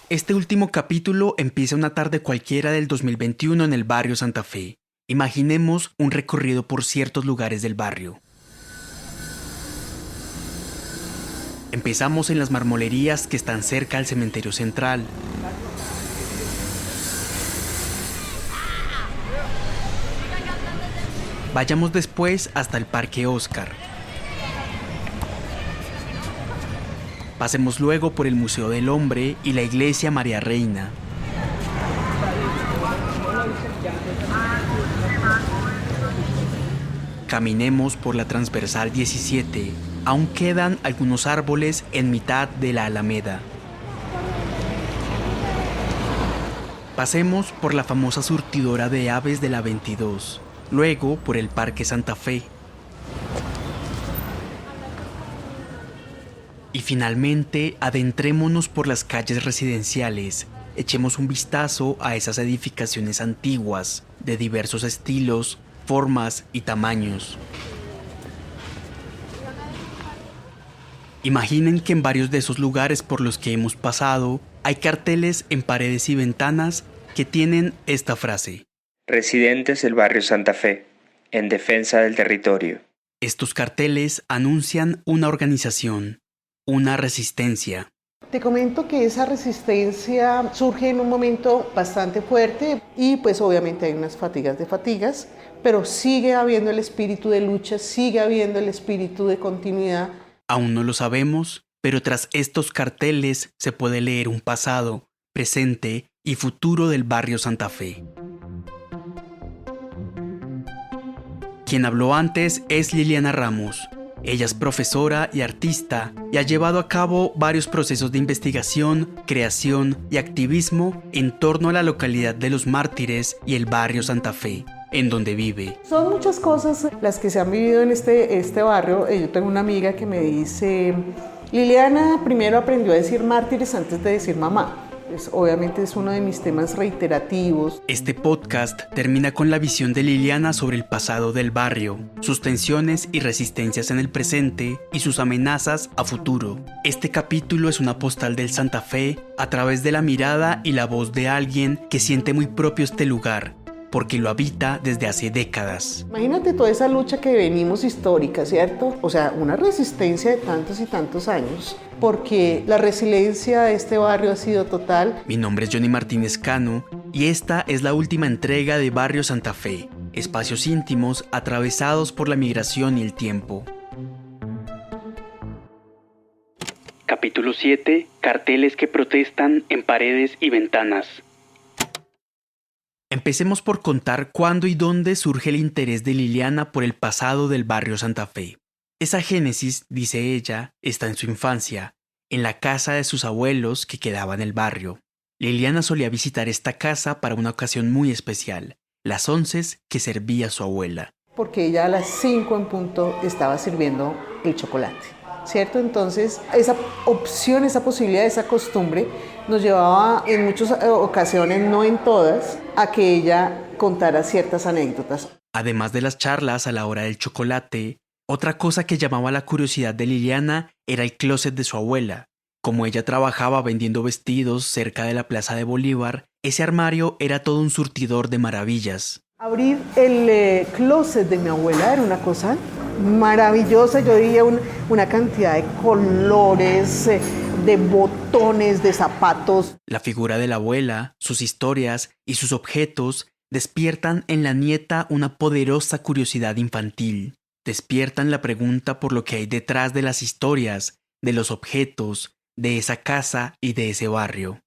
Este último capítulo empieza una tarde cualquiera del 2021 en el barrio Santa Fe. Imaginemos un recorrido por ciertos lugares del barrio. Empezamos en las marmolerías que están cerca al cementerio central. Vayamos después hasta el Parque Oscar. Pasemos luego por el Museo del Hombre y la Iglesia María Reina. Caminemos por la Transversal 17. Aún quedan algunos árboles en mitad de la Alameda. Pasemos por la famosa surtidora de aves de la 22, luego por el Parque Santa Fe. Y finalmente, adentrémonos por las calles residenciales. Echemos un vistazo a esas edificaciones antiguas, de diversos estilos, formas y tamaños. Imaginen que en varios de esos lugares por los que hemos pasado, hay carteles en paredes y ventanas que tienen esta frase: Residentes del barrio Santa Fe, en defensa del territorio. Estos carteles anuncian una organización, una resistencia. Te comento que esa resistencia surge en un momento bastante fuerte y pues obviamente hay unas fatigas, pero sigue habiendo el espíritu de lucha, sigue habiendo el espíritu de continuidad. Aún no lo sabemos, pero tras estos carteles se puede leer un pasado, presente y futuro del barrio Santa Fe. Quien habló antes es Liliana Ramos. Ella es profesora y artista y ha llevado a cabo varios procesos de investigación, creación y activismo en torno a la localidad de Los Mártires y el barrio Santa Fe, en donde vive. Son muchas cosas las que se han vivido en este barrio. Yo tengo una amiga que me dice, Liliana primero aprendió a decir mártires antes de decir mamá. Pues, obviamente es uno de mis temas reiterativos. Este podcast termina con la visión de Liliana sobre el pasado del barrio, sus tensiones y resistencias en el presente y sus amenazas a futuro. Este capítulo es una postal del Santa Fe a través de la mirada y la voz de alguien que siente muy propio este lugar, porque lo habita desde hace décadas. Imagínate toda esa lucha que venimos histórica, ¿cierto? O sea, una resistencia de tantos y tantos años, porque la resiliencia de este barrio ha sido total. Mi nombre es Johnny Martínez Cano y esta es la última entrega de Barrio Santa Fe, espacios íntimos atravesados por la migración y el tiempo. Capítulo 7. Carteles que protestan en paredes y ventanas. Empecemos por contar cuándo y dónde surge el interés de Liliana por el pasado del barrio Santa Fe. Esa génesis, dice ella, está en su infancia, en la casa de sus abuelos que quedaba en el barrio. Liliana solía visitar esta casa para una ocasión muy especial, las onces que servía su abuela. Porque ella a las 5 en punto estaba sirviendo el chocolate, ¿cierto? Entonces, esa opción, esa posibilidad, esa costumbre nos llevaba en muchas ocasiones, no en todas, a que ella contara ciertas anécdotas. Además de las charlas a la hora del chocolate, otra cosa que llamaba la curiosidad de Liliana era el closet de su abuela. Como ella trabajaba vendiendo vestidos cerca de la Plaza de Bolívar, ese armario era todo un surtidor de maravillas. Abrir el closet de mi abuela era una cosa maravillosa. Yo diría una cantidad de colores, de botones, de zapatos. La figura de la abuela, sus historias y sus objetos despiertan en la nieta una poderosa curiosidad infantil. Despiertan la pregunta por lo que hay detrás de las historias, de los objetos, de esa casa y de ese barrio.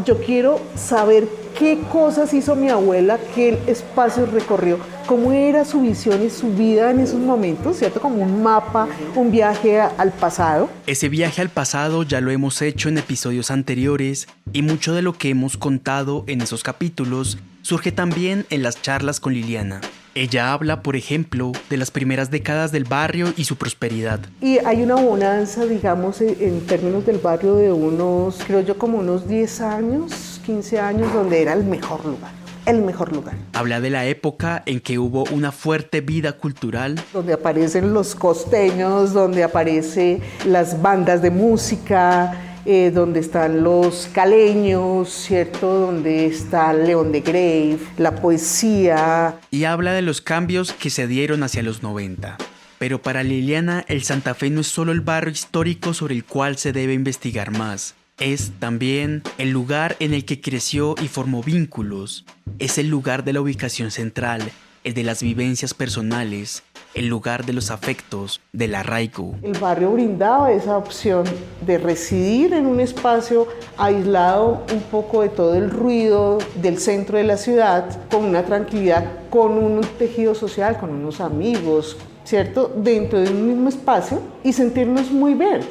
Yo quiero saber qué cosas hizo mi abuela, qué espacios recorrió, cómo era su visión y su vida en esos momentos, ¿cierto? Como un mapa, un viaje al pasado. Ese viaje al pasado ya lo hemos hecho en episodios anteriores y mucho de lo que hemos contado en esos capítulos surge también en las charlas con Liliana. Ella habla, por ejemplo, de las primeras décadas del barrio y su prosperidad. Y hay una bonanza, digamos, en términos del barrio de unos, creo yo, como unos 10 años, 15 años, donde era el mejor lugar. El mejor lugar. Habla de la época en que hubo una fuerte vida cultural. Donde aparecen los costeños, donde aparecen las bandas de música, donde están los caleños, ¿cierto? Donde está León de Grave, la poesía. Y habla de los cambios que se dieron hacia los 90. Pero para Liliana, el Santa Fe no es solo el barrio histórico sobre el cual se debe investigar más. Es también el lugar en el que creció y formó vínculos. Es el lugar de la ubicación central, el de las vivencias personales, el lugar de los afectos, del arraigo. El barrio brindaba esa opción de residir en un espacio aislado un poco de todo el ruido del centro de la ciudad, con una tranquilidad, con un tejido social, con unos amigos, ¿cierto? Dentro de un mismo espacio y sentirnos muy bien.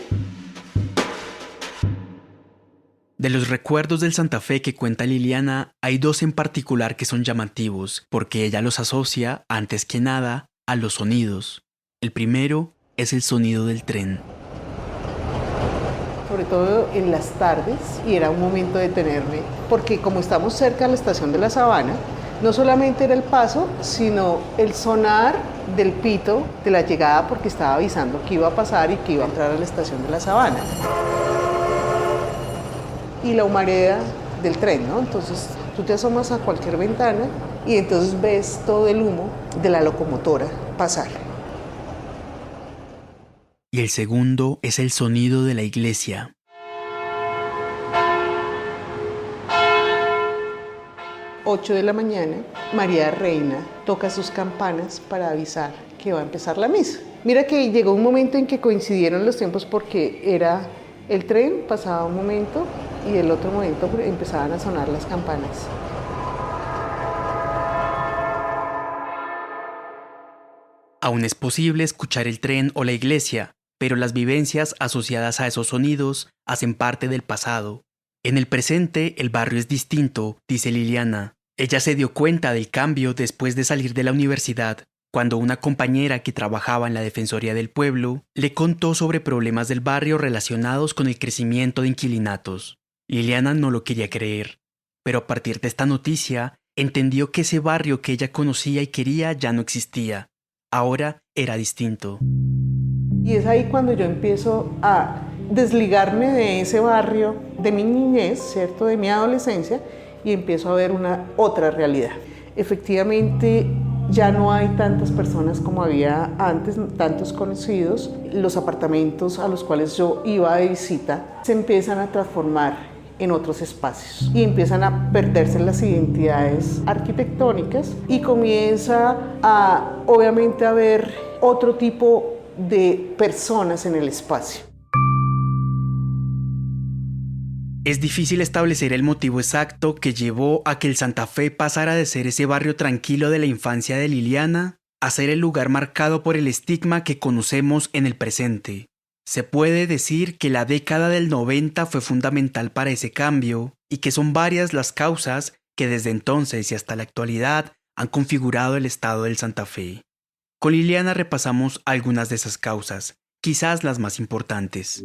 De los recuerdos del Santa Fe que cuenta Liliana, hay dos en particular que son llamativos, porque ella los asocia, antes que nada, a los sonidos. El primero es el sonido del tren. Sobre todo en las tardes, y era un momento de detenerme, porque como estamos cerca de la estación de la Sabana, no solamente era el paso, sino el sonar del pito de la llegada, porque estaba avisando que iba a pasar y que iba a entrar a la estación de la Sabana. Y la humareda del tren, ¿no? Entonces tú te asomas a cualquier ventana y entonces ves todo el humo de la locomotora pasar. Y el segundo es el sonido de la iglesia. Ocho de la mañana, María Reina toca sus campanas para avisar que va a empezar la misa. Mira que llegó un momento en que coincidieron los tiempos porque era el tren, pasaba un momento y el otro momento empezaban a sonar las campanas. Aún es posible escuchar el tren o la iglesia, pero las vivencias asociadas a esos sonidos hacen parte del pasado. En el presente, el barrio es distinto, dice Liliana. Ella se dio cuenta del cambio después de salir de la universidad, cuando una compañera que trabajaba en la Defensoría del Pueblo le contó sobre problemas del barrio relacionados con el crecimiento de inquilinatos. Liliana no lo quería creer, pero a partir de esta noticia entendió que ese barrio que ella conocía y quería ya no existía. Ahora era distinto. Y es ahí cuando yo empiezo a desligarme de ese barrio, de mi niñez, ¿cierto? De mi adolescencia, y empiezo a ver una otra realidad. Efectivamente, ya no hay tantas personas como había antes, tantos conocidos. Los apartamentos a los cuales yo iba de visita se empiezan a transformar en otros espacios y empiezan a perderse las identidades arquitectónicas y comienza a, obviamente, haber otro tipo de personas en el espacio. Es difícil establecer el motivo exacto que llevó a que el Santa Fe pasara de ser ese barrio tranquilo de la infancia de Liliana a ser el lugar marcado por el estigma que conocemos en el presente. Se puede decir que la década del 90 fue fundamental para ese cambio y que son varias las causas que desde entonces y hasta la actualidad han configurado el estado del Santa Fe. Con Liliana repasamos algunas de esas causas, quizás las más importantes.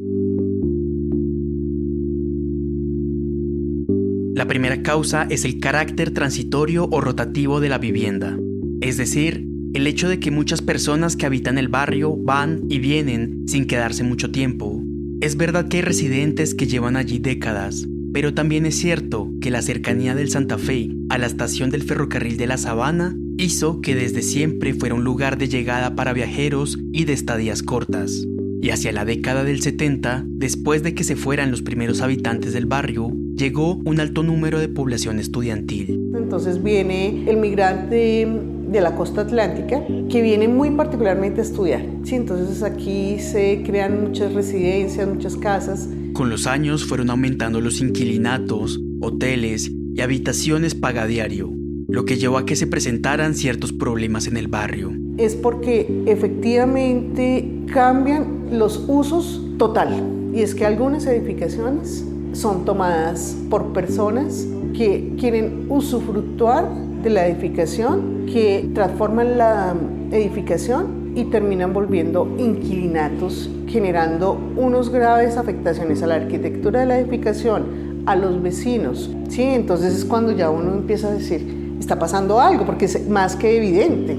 La primera causa es el carácter transitorio o rotativo de la vivienda, es decir, el hecho de que muchas personas que habitan el barrio van y vienen sin quedarse mucho tiempo. Es verdad que hay residentes que llevan allí décadas, pero también es cierto que la cercanía del Santa Fe a la estación del ferrocarril de la Sabana hizo que desde siempre fuera un lugar de llegada para viajeros y de estadías cortas. Y hacia la década del 70, después de que se fueran los primeros habitantes del barrio, llegó un alto número de población estudiantil. Entonces viene el migrante de la costa atlántica que viene muy particularmente a estudiar. Sí, entonces aquí se crean muchas residencias, muchas casas. Con los años fueron aumentando los inquilinatos, hoteles y habitaciones pagadiario, lo que llevó a que se presentaran ciertos problemas en el barrio. Es porque efectivamente cambian los usos total. Y es que algunas edificaciones son tomadas por personas que quieren usufructuar de la edificación, que transforman la edificación y terminan volviendo inquilinatos, generando unas graves afectaciones a la arquitectura de la edificación, a los vecinos. ¿Sí? Entonces es cuando ya uno empieza a decir, está pasando algo, porque es más que evidente.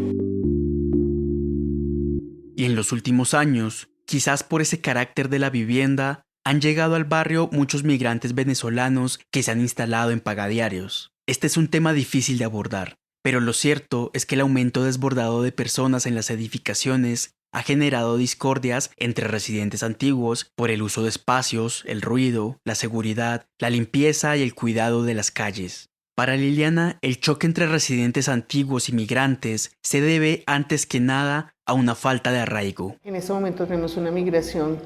Y en los últimos años, quizás por ese carácter de la vivienda, Han llegado al barrio muchos migrantes venezolanos que se han instalado en pagadiarios. Este es un tema difícil de abordar, pero lo cierto es que el aumento desbordado de personas en las edificaciones ha generado discordias entre residentes antiguos por el uso de espacios, el ruido, la seguridad, la limpieza y el cuidado de las calles. Para Liliana, el choque entre residentes antiguos y migrantes se debe antes que nada a una falta de arraigo. En este momento tenemos una migración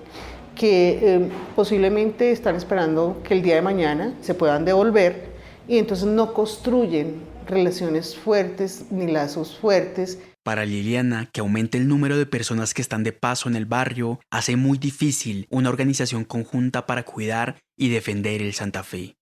que posiblemente están esperando que el día de mañana se puedan devolver y entonces no construyen relaciones fuertes ni lazos fuertes. Para Liliana, que aumente el número de personas que están de paso en el barrio hace muy difícil una organización conjunta para cuidar y defender el Santa Fe.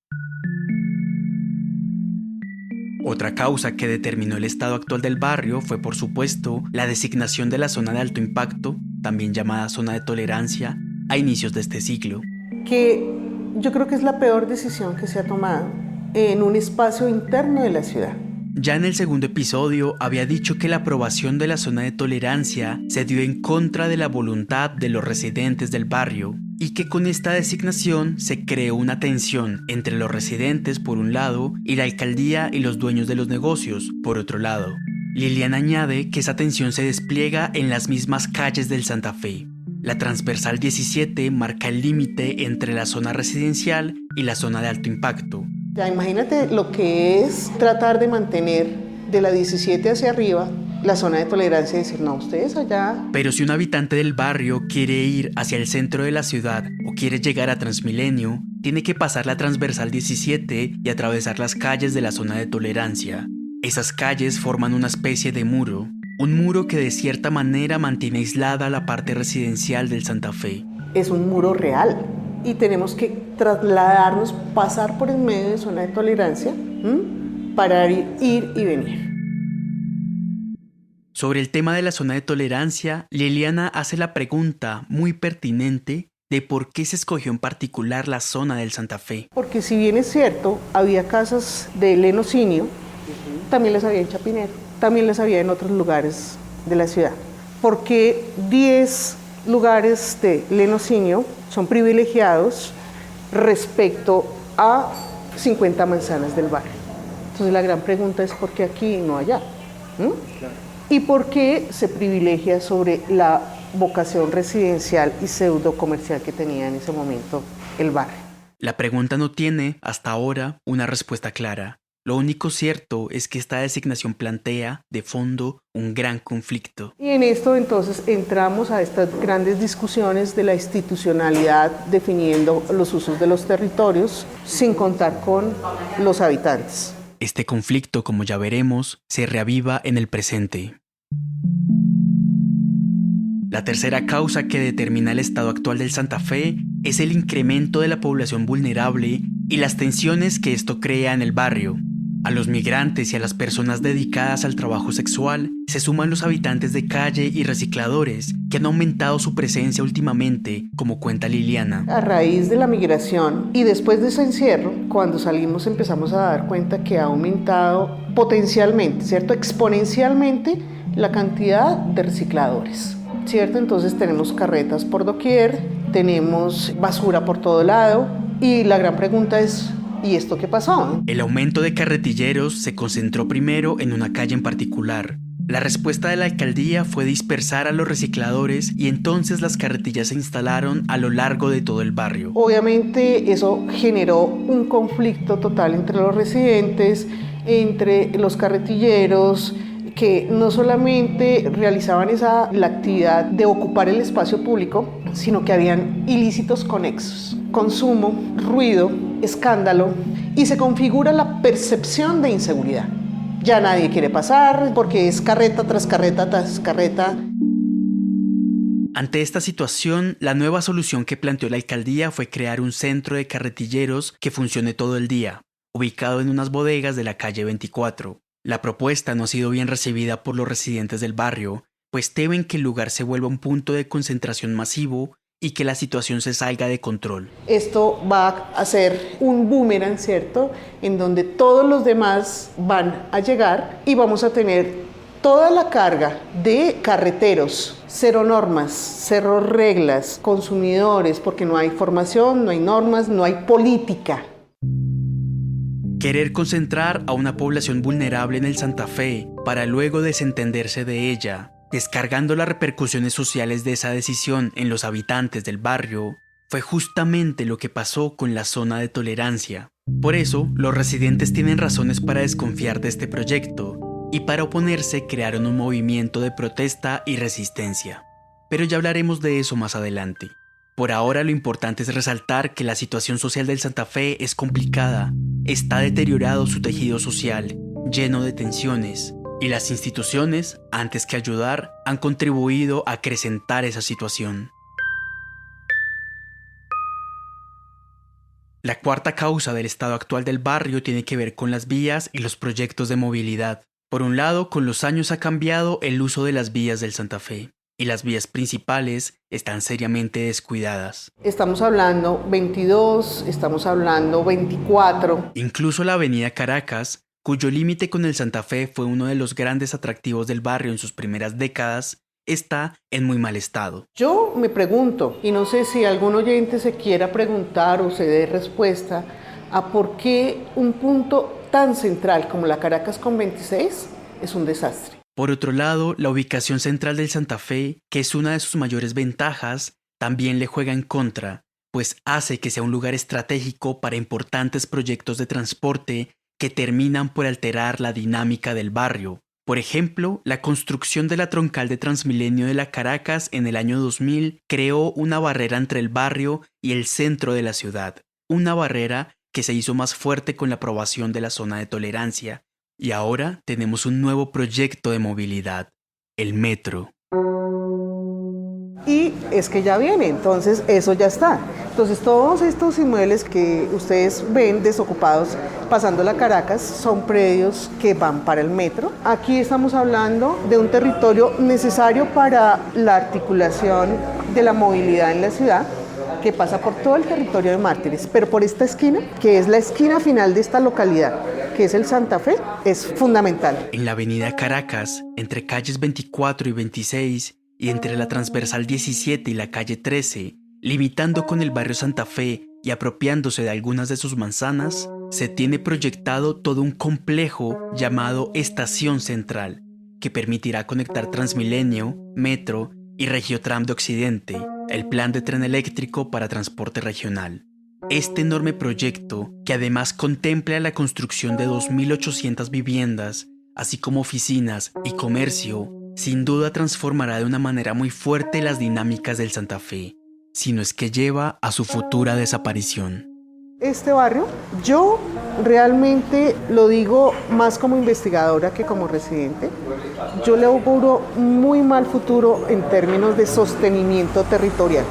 Otra causa que determinó el estado actual del barrio fue, por supuesto, la designación de la zona de alto impacto, también llamada zona de tolerancia, a inicios de este siglo. Que yo creo que es la peor decisión que se ha tomado en un espacio interno de la ciudad. Ya en el segundo episodio había dicho que la aprobación de la zona de tolerancia se dio en contra de la voluntad de los residentes del barrio y que con esta designación se creó una tensión entre los residentes por un lado y la alcaldía y los dueños de los negocios por otro lado. Liliana añade que esa tensión se despliega en las mismas calles del Santa Fe. La transversal 17 marca el límite entre la zona residencial y la zona de alto impacto. Ya imagínate lo que es tratar de mantener de la 17 hacia arriba la zona de tolerancia y decir, no, ustedes allá. Pero si un habitante del barrio quiere ir hacia el centro de la ciudad o quiere llegar a Transmilenio, tiene que pasar la transversal 17 y atravesar las calles de la zona de tolerancia. Esas calles forman una especie de muro, un muro que de cierta manera mantiene aislada la parte residencial del Santa Fe. Es un muro real. Y tenemos que trasladarnos, pasar por el medio de zona de tolerancia, para ir y venir. Sobre el tema de la zona de tolerancia, Liliana hace la pregunta muy pertinente de por qué se escogió en particular la zona del Santa Fe. Porque si bien es cierto, había casas de lenocinio, también las había en Chapinero, también las había en otros lugares de la ciudad. Porque 10 lugares de lenocinio son privilegiados respecto a 50 manzanas del barrio. Entonces la gran pregunta es ¿por qué aquí y no allá? Claro. ¿Y por qué se privilegia sobre la vocación residencial y pseudo comercial que tenía en ese momento el barrio? La pregunta no tiene, hasta ahora, una respuesta clara. Lo único cierto es que esta designación plantea, de fondo, un gran conflicto. Y en esto entonces entramos a estas grandes discusiones de la institucionalidad definiendo los usos de los territorios sin contar con los habitantes. Este conflicto, como ya veremos, se reaviva en el presente. La tercera causa que determina el estado actual del Santa Fe es el incremento de la población vulnerable y las tensiones que esto crea en el barrio. A los migrantes y a las personas dedicadas al trabajo sexual se suman los habitantes de calle y recicladores que han aumentado su presencia últimamente, como cuenta Liliana. A raíz de la migración y después de ese encierro, cuando salimos empezamos a dar cuenta que ha aumentado potencialmente, ¿cierto? Exponencialmente la cantidad de recicladores, ¿cierto? Entonces tenemos carretas por doquier, tenemos basura por todo lado y la gran pregunta es ¿y esto qué pasó? El aumento de carretilleros se concentró primero en una calle en particular. La respuesta de la alcaldía fue dispersar a los recicladores y entonces las carretillas se instalaron a lo largo de todo el barrio. Obviamente eso generó un conflicto total entre los residentes, entre los carretilleros, que no solamente realizaban la actividad de ocupar el espacio público, sino que habían ilícitos conexos, consumo, ruido, escándalo, y se configura la percepción de inseguridad. Ya nadie quiere pasar porque es carreta tras carreta tras carreta. Ante esta situación, la nueva solución que planteó la alcaldía fue crear un centro de carretilleros que funcione todo el día, ubicado en unas bodegas de la calle 24. La propuesta no ha sido bien recibida por los residentes del barrio, pues temen que el lugar se vuelva un punto de concentración masivo y que la situación se salga de control. Esto va a ser un boomerang, ¿cierto? En donde todos los demás van a llegar y vamos a tener toda la carga de carreteros, cero normas, cero reglas, consumidores, porque no hay formación, no hay normas, no hay política. Querer concentrar a una población vulnerable en el Santa Fe para luego desentenderse de ella, descargando las repercusiones sociales de esa decisión en los habitantes del barrio, fue justamente lo que pasó con la zona de tolerancia. Por eso, los residentes tienen razones para desconfiar de este proyecto y para oponerse crearon un movimiento de protesta y resistencia. Pero ya hablaremos de eso más adelante. Por ahora lo importante es resaltar que la situación social del Santa Fe es complicada, está deteriorado su tejido social, lleno de tensiones, y las instituciones, antes que ayudar, han contribuido a acrecentar esa situación. La cuarta causa del estado actual del barrio tiene que ver con las vías y los proyectos de movilidad. Por un lado, con los años ha cambiado el uso de las vías del Santa Fe, y las vías principales están seriamente descuidadas. Estamos hablando 22, estamos hablando 24. Incluso la avenida Caracas, cuyo límite con el Santa Fe fue uno de los grandes atractivos del barrio en sus primeras décadas, está en muy mal estado. Yo me pregunto, y no sé si algún oyente se quiera preguntar o se dé respuesta a por qué un punto tan central como la Caracas con 26 es un desastre. Por otro lado, la ubicación central del Santa Fe, que es una de sus mayores ventajas, también le juega en contra, pues hace que sea un lugar estratégico para importantes proyectos de transporte que terminan por alterar la dinámica del barrio. Por ejemplo, la construcción de la troncal de Transmilenio de la Caracas en el año 2000 creó una barrera entre el barrio y el centro de la ciudad, una barrera que se hizo más fuerte con la aprobación de la zona de tolerancia. Y ahora tenemos un nuevo proyecto de movilidad, el metro. Y es que ya viene, entonces eso ya está. Entonces todos estos inmuebles que ustedes ven desocupados pasando la Caracas son predios que van para el metro. Aquí estamos hablando de un territorio necesario para la articulación de la movilidad en la ciudad, que pasa por todo el territorio de Mártires, pero por esta esquina, que es la esquina final de esta localidad, que es el Santa Fe, es fundamental. En la avenida Caracas, entre calles 24 y 26, y entre la transversal 17 y la calle 13, limitando con el barrio Santa Fe y apropiándose de algunas de sus manzanas, se tiene proyectado todo un complejo llamado Estación Central, que permitirá conectar Transmilenio, Metro y Regiotram de Occidente, el plan de tren eléctrico para transporte regional. Este enorme proyecto, que además contempla la construcción de 2.800 viviendas, así como oficinas y comercio, sin duda transformará de una manera muy fuerte las dinámicas del Santa Fe, si no es que lleva a su futura desaparición. Este barrio, yo realmente lo digo más como investigadora que como residente, yo le auguro muy mal futuro en términos de sostenimiento territorial.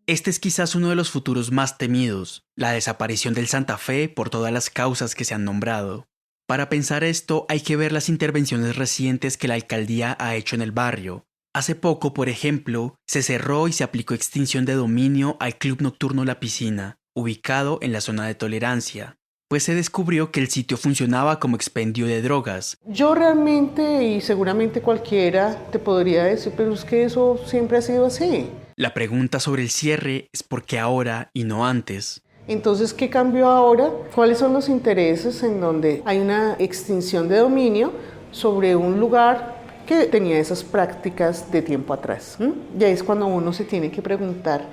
Este es quizás uno de los futuros más temidos, la desaparición del Santa Fe por todas las causas que se han nombrado. Para pensar esto hay que ver las intervenciones recientes que la alcaldía ha hecho en el barrio. Hace poco, por ejemplo, se cerró y se aplicó extinción de dominio al Club Nocturno La Piscina, ubicado en la zona de tolerancia, pues se descubrió que el sitio funcionaba como expendio de drogas. Yo realmente, y seguramente cualquiera, te podría decir, pero es que eso siempre ha sido así. La pregunta sobre el cierre es por qué ahora y no antes. Entonces, ¿qué cambió ahora? ¿Cuáles son los intereses en donde hay una extinción de dominio sobre un lugar que tenía esas prácticas de tiempo atrás? Y ahí es cuando uno se tiene que preguntar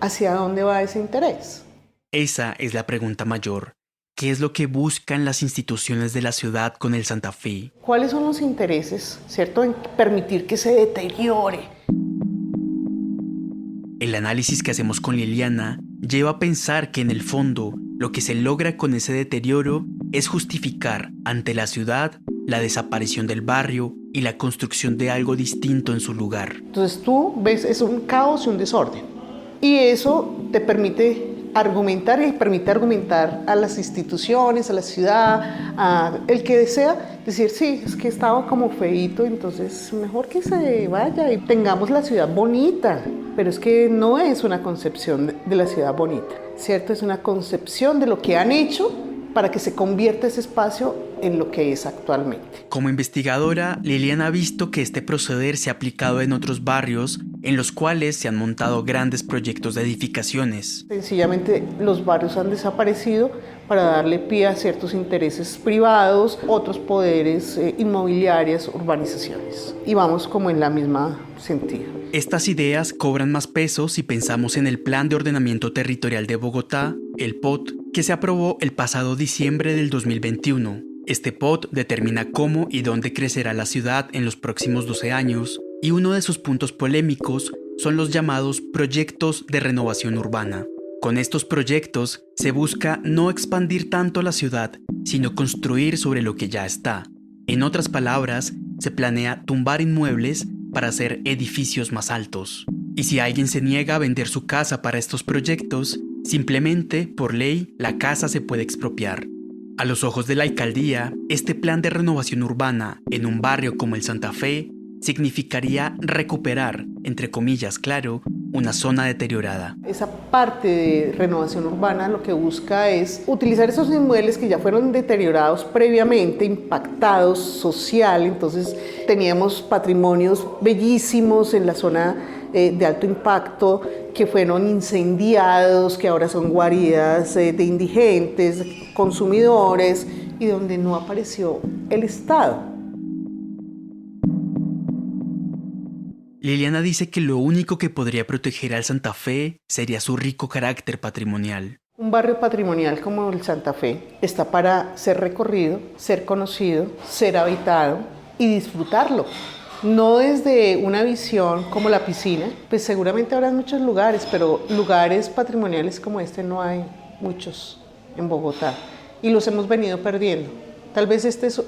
hacia dónde va ese interés. Esa es la pregunta mayor. ¿Qué es lo que buscan las instituciones de la ciudad con el Santa Fe? ¿Cuáles son los intereses, cierto, en permitir que se deteriore? El análisis que hacemos con Liliana lleva a pensar que en el fondo lo que se logra con ese deterioro es justificar ante la ciudad la desaparición del barrio y la construcción de algo distinto en su lugar. Entonces tú ves, es un caos y un desorden. Y eso te permite argumentar y permite argumentar a las instituciones, a la ciudad, a el que desea decir, sí, es que estaba como feíto, entonces mejor que se vaya y tengamos la ciudad bonita. Pero es que no es una concepción de la ciudad bonita, ¿cierto? Es una concepción de lo que han hecho para que se convierta ese espacio en lo que es actualmente. Como investigadora, Liliana ha visto que este proceder se ha aplicado en otros barrios en los cuales se han montado grandes proyectos de edificaciones. Sencillamente los barrios han desaparecido para darle pie a ciertos intereses privados, otros poderes inmobiliarios, urbanizaciones. Y vamos como en la misma sentido. Estas ideas cobran más peso si pensamos en el Plan de Ordenamiento Territorial de Bogotá, el POT, que se aprobó el pasado diciembre del 2021. Este POT determina cómo y dónde crecerá la ciudad en los próximos 12 años, y uno de sus puntos polémicos son los llamados proyectos de renovación urbana. Con estos proyectos se busca no expandir tanto la ciudad, sino construir sobre lo que ya está. En otras palabras, se planea tumbar inmuebles para hacer edificios más altos. Y si alguien se niega a vender su casa para estos proyectos, simplemente, por ley, la casa se puede expropiar. A los ojos de la alcaldía, este plan de renovación urbana en un barrio como el Santa Fe significaría recuperar, entre comillas, claro, una zona deteriorada. Esa parte de renovación urbana lo que busca es utilizar esos inmuebles que ya fueron deteriorados previamente, impactados social. Entonces teníamos patrimonios bellísimos en la zona de alto impacto que fueron incendiados, que ahora son guaridas de indigentes, consumidores, y donde no apareció el Estado. Liliana dice que lo único que podría proteger al Santa Fe sería su rico carácter patrimonial. Un barrio patrimonial como el Santa Fe está para ser recorrido, ser conocido, ser habitado y disfrutarlo. No desde una visión como la piscina, pues seguramente habrá muchos lugares, pero lugares patrimoniales como este no hay muchos en Bogotá y los hemos venido perdiendo. Tal vez este es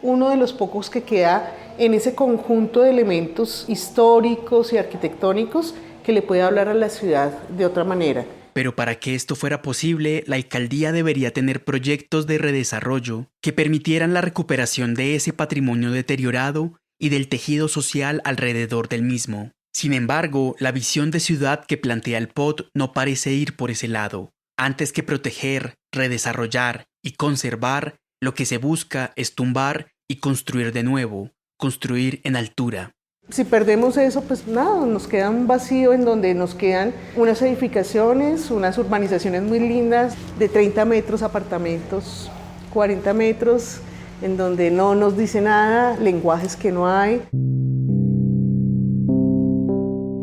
uno de los pocos que queda en ese conjunto de elementos históricos y arquitectónicos que le puede hablar a la ciudad de otra manera. Pero para que esto fuera posible, la alcaldía debería tener proyectos de redesarrollo que permitieran la recuperación de ese patrimonio deteriorado y del tejido social alrededor del mismo. Sin embargo, la visión de ciudad que plantea el POT no parece ir por ese lado. Antes que proteger, redesarrollar y conservar, lo que se busca es tumbar y construir de nuevo, construir en altura. Si perdemos eso, pues nada, nos queda un vacío en donde nos quedan unas edificaciones, unas urbanizaciones muy lindas de 30 metros, apartamentos, 40 metros, en donde no nos dice nada, lenguajes que no hay.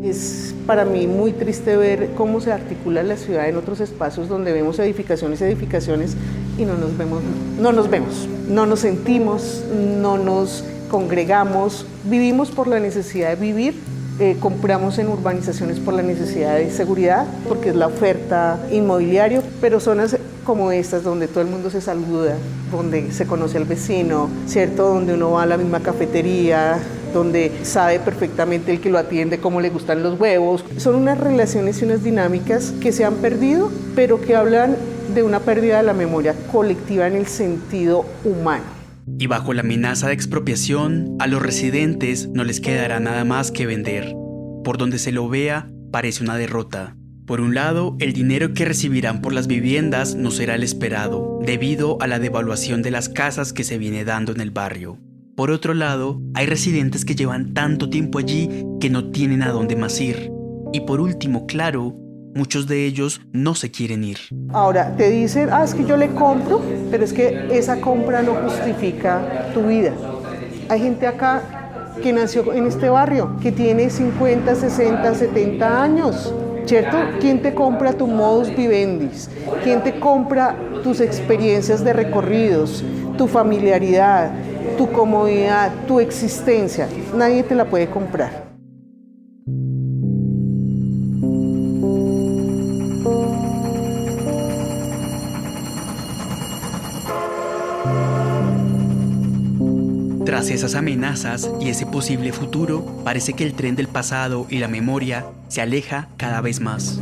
Es para mí muy triste ver cómo se articula la ciudad en otros espacios donde vemos edificaciones y no nos sentimos, no nos congregamos, vivimos por la necesidad de vivir, compramos en urbanizaciones por la necesidad de seguridad, porque es la oferta inmobiliaria, pero zonas como estas donde todo el mundo se saluda, donde se conoce al vecino, ¿cierto? Donde uno va a la misma cafetería, donde sabe perfectamente el que lo atiende cómo le gustan los huevos. Son unas relaciones y unas dinámicas que se han perdido, pero que hablan de una pérdida de la memoria colectiva en el sentido humano. Y bajo la amenaza de expropiación, a los residentes no les quedará nada más que vender. Por donde se lo vea, parece una derrota. Por un lado, el dinero que recibirán por las viviendas no será el esperado, debido a la devaluación de las casas que se viene dando en el barrio. Por otro lado, hay residentes que llevan tanto tiempo allí que no tienen a dónde más ir. Y por último, claro, muchos de ellos no se quieren ir. Ahora, te dicen, es que yo le compro, pero es que esa compra no justifica tu vida. Hay gente acá que nació en este barrio, que tiene 50, 60, 70 años, ¿cierto? ¿Quién te compra tu modus vivendi? ¿Quién te compra tus experiencias de recorridos, tu familiaridad, tu comodidad, tu existencia? Nadie te la puede comprar. Tras esas amenazas y ese posible futuro, parece que el tren del pasado y la memoria se aleja cada vez más.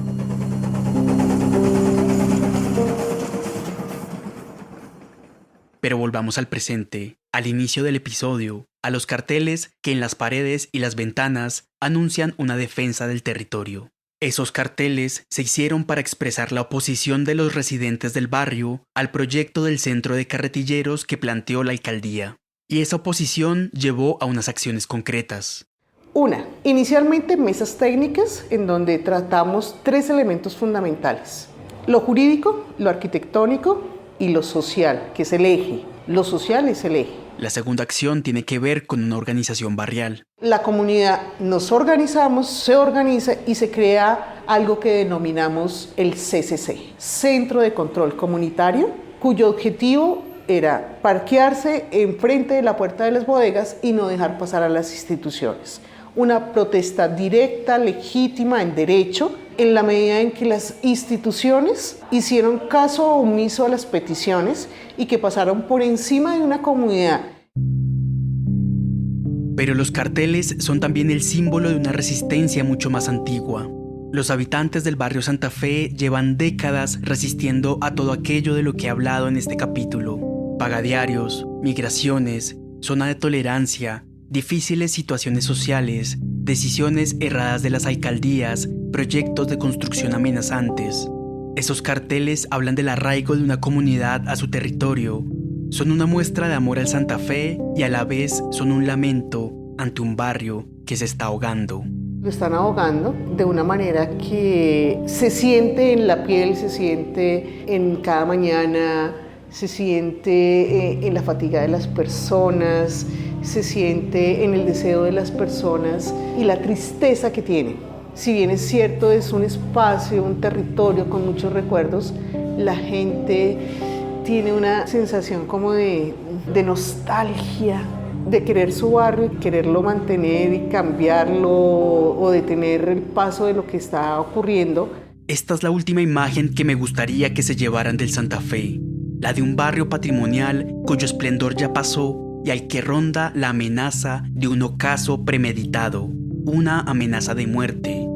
Pero volvamos al presente, al inicio del episodio, a los carteles que en las paredes y las ventanas anuncian una defensa del territorio. Esos carteles se hicieron para expresar la oposición de los residentes del barrio al proyecto del centro de carretilleros que planteó la alcaldía. Y esa oposición llevó a unas acciones concretas. Inicialmente mesas técnicas en donde tratamos 3 elementos fundamentales: lo jurídico, lo arquitectónico y lo social, que es el eje. Lo social es el eje. La segunda acción tiene que ver con una organización barrial. La comunidad nos organizamos, se organiza y se crea algo que denominamos el CCC, Centro de Control Comunitario, cuyo objetivo era parquearse enfrente de la puerta de las bodegas y no dejar pasar a las instituciones. Una protesta directa, legítima, en derecho, en la medida en que las instituciones hicieron caso omiso a las peticiones y que pasaron por encima de una comunidad. Pero los carteles son también el símbolo de una resistencia mucho más antigua. Los habitantes del barrio Santa Fe llevan décadas resistiendo a todo aquello de lo que he hablado en este capítulo. Pagadiarios, migraciones, zona de tolerancia, difíciles situaciones sociales, decisiones erradas de las alcaldías, proyectos de construcción amenazantes. Esos carteles hablan del arraigo de una comunidad a su territorio. Son una muestra de amor al Santa Fe y a la vez son un lamento ante un barrio que se está ahogando. Lo están ahogando de una manera que se siente en la piel, se siente en cada mañana, se siente en la fatiga de las personas, se siente en el deseo de las personas y la tristeza que tienen. Si bien es cierto, es un espacio, un territorio con muchos recuerdos, la gente tiene una sensación como de nostalgia, de querer su barrio y quererlo mantener y cambiarlo o detener el paso de lo que está ocurriendo. Esta es la última imagen que me gustaría que se llevaran del Santa Fe, la de un barrio patrimonial cuyo esplendor ya pasó y al que ronda la amenaza de un ocaso premeditado, una amenaza de muerte.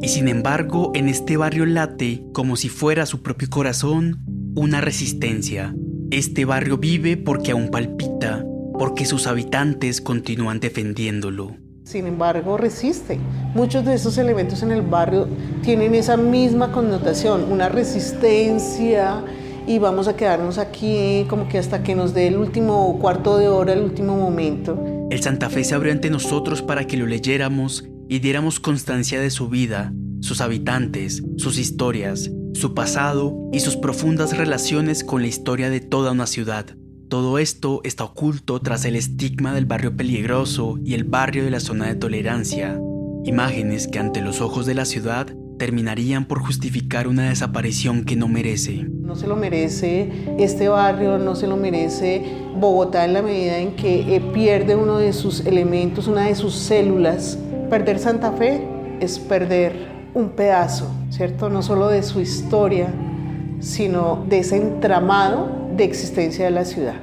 Y sin embargo, en este barrio late, como si fuera su propio corazón, una resistencia. Este barrio vive porque aún palpita, porque sus habitantes continúan defendiéndolo. Sin embargo, resiste. Muchos de esos elementos en el barrio tienen esa misma connotación, una resistencia, y vamos a quedarnos aquí como que hasta que nos dé el último cuarto de hora, el último momento. El Santa Fe se abrió ante nosotros para que lo leyéramos y diéramos constancia de su vida, sus habitantes, sus historias, su pasado y sus profundas relaciones con la historia de toda una ciudad. Todo esto está oculto tras el estigma del barrio peligroso y el barrio de la zona de tolerancia. Imágenes que ante los ojos de la ciudad terminarían por justificar una desaparición que no merece. No se lo merece este barrio, no se lo merece Bogotá en la medida en que pierde uno de sus elementos, una de sus células. Perder Santa Fe es perder un pedazo, ¿cierto? No solo de su historia, sino de ese entramado de existencia de la ciudad.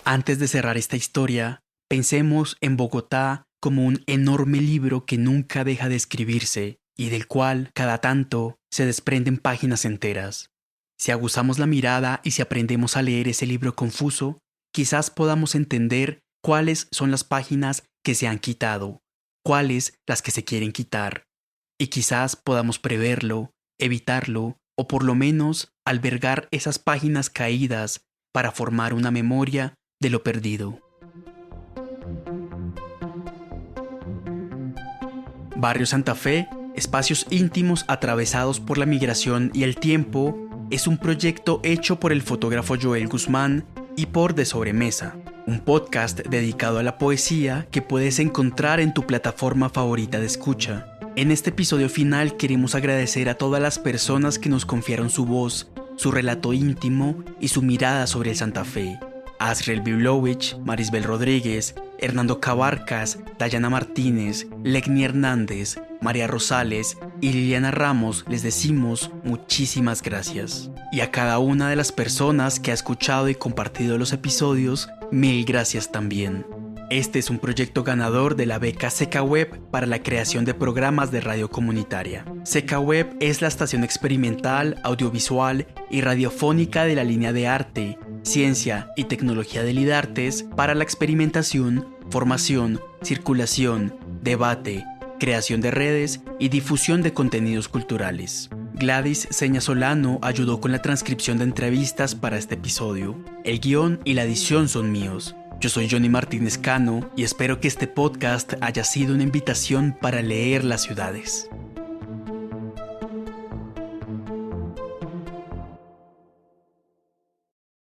Antes de cerrar esta historia, pensemos en Bogotá como un enorme libro que nunca deja de escribirse y del cual, cada tanto, se desprenden páginas enteras. Si aguzamos la mirada y si aprendemos a leer ese libro confuso, quizás podamos entender cuáles son las páginas que se han quitado, cuáles las que se quieren quitar, y quizás podamos preverlo, evitarlo, o por lo menos albergar esas páginas caídas para formar una memoria de lo perdido. Barrio Santa Fe, espacios íntimos atravesados por la migración y el tiempo, es un proyecto hecho por el fotógrafo Joel Guzmán y por De Sobremesa, un podcast dedicado a la poesía que puedes encontrar en tu plataforma favorita de escucha. En este episodio final queremos agradecer a todas las personas que nos confiaron su voz, su relato íntimo y su mirada sobre el Santa Fe. Asriel Biblowicz, Marisbel Rodríguez, Hernando Cabarcas, Dayana Martínez, Legni Hernández, María Rosales y Liliana Ramos les decimos muchísimas gracias. Y a cada una de las personas que ha escuchado y compartido los episodios, mil gracias también. Este es un proyecto ganador de la beca Seca Web para la creación de programas de radio comunitaria. Seca Web es la estación experimental, audiovisual y radiofónica de la línea de arte, ciencia y tecnología del IDARTES para la experimentación, formación, circulación, debate, creación de redes y difusión de contenidos culturales. Gladys Seña Solano ayudó con la transcripción de entrevistas para este episodio. El guión y la edición son míos. Yo soy Johnny Martínez Cano y espero que este podcast haya sido una invitación para leer las ciudades.